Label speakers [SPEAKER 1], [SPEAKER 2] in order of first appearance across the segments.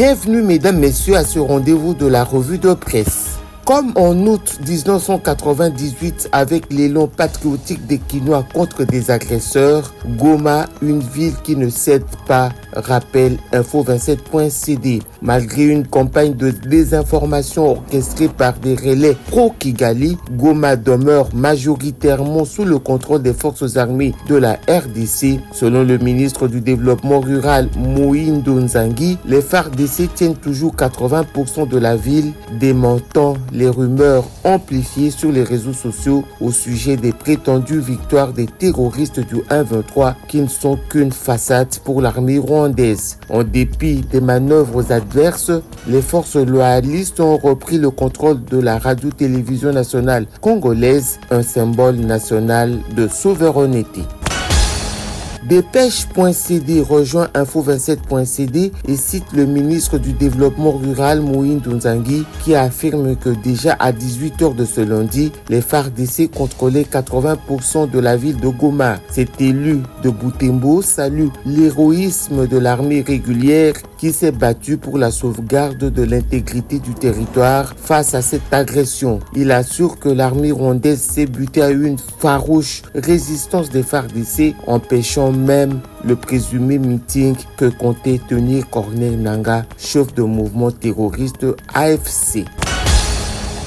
[SPEAKER 1] Bienvenue mesdames, messieurs à ce rendez-vous de la revue de presse. Comme en août 1998 avec l'élan patriotique des Kinois contre des agresseurs, Goma, une ville qui ne cède pas, rappelle Info27.cd. Malgré une campagne de désinformation orchestrée par des relais pro-Kigali, Goma demeure majoritairement sous le contrôle des forces armées de la RDC. Selon le ministre du Développement rural Mohindo Nzangi, les FARDC tiennent toujours 80% de la ville, démentant les rumeurs amplifiées sur les réseaux sociaux au sujet des prétendues victoires des terroristes du 1-23 qui ne sont qu'une façade pour l'armée rwandaise. En dépit des manœuvres adverses, les forces loyalistes ont repris le contrôle de la radio-télévision nationale congolaise, un symbole national de souveraineté. Dépêche.cd rejoint Info27.cd et cite le ministre du Développement rural Mohindo Nzangi qui affirme que déjà à 18h de ce lundi, les FARDC contrôlaient 80% de la ville de Goma. Cet élu de Butembo salue l'héroïsme de l'armée régulière qui s'est battue pour la sauvegarde de l'intégrité du territoire face à cette agression. Il assure que l'armée rwandaise s'est butée à une farouche résistance des FARDC, empêchant même le présumé meeting que comptait tenir Corneille Nangaa, chef de mouvement terroriste AFC.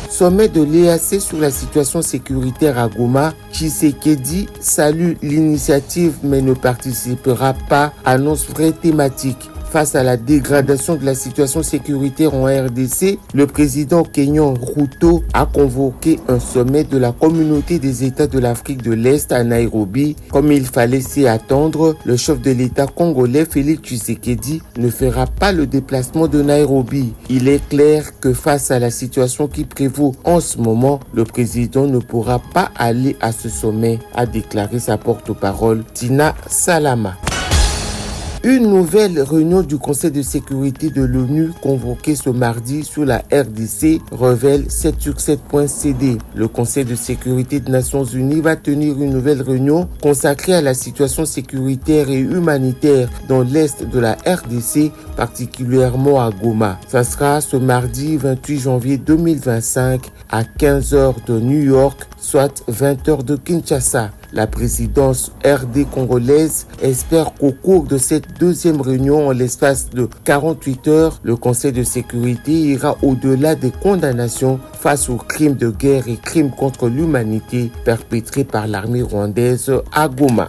[SPEAKER 1] Sommet de l'EAC sur la situation sécuritaire à Goma, Tshisekedi salue l'initiative mais ne participera pas, annonce vraie thématique. Face à la dégradation de la situation sécuritaire en RDC, le président kenyan Ruto a convoqué un sommet de la communauté des États de l'Afrique de l'Est à Nairobi. Comme il fallait s'y attendre, le chef de l'État congolais Félix Tshisekedi ne fera pas le déplacement de Nairobi. Il est clair que face à la situation qui prévaut en ce moment, le président ne pourra pas aller à ce sommet, a déclaré sa porte-parole Tina Salama. Une nouvelle réunion du Conseil de sécurité de l'ONU convoquée ce mardi sur la RDC révèle 7sur7.cd. Le Conseil de sécurité des Nations Unies va tenir une nouvelle réunion consacrée à la situation sécuritaire et humanitaire dans l'est de la RDC, particulièrement à Goma. Ça sera ce mardi 28 janvier 2025 à 15h de New York, soit 20h de Kinshasa. La présidence RD congolaise espère qu'au cours de cette deuxième réunion, en l'espace de 48 heures, le Conseil de sécurité ira au-delà des condamnations face aux crimes de guerre et crimes contre l'humanité perpétrés par l'armée rwandaise à Goma.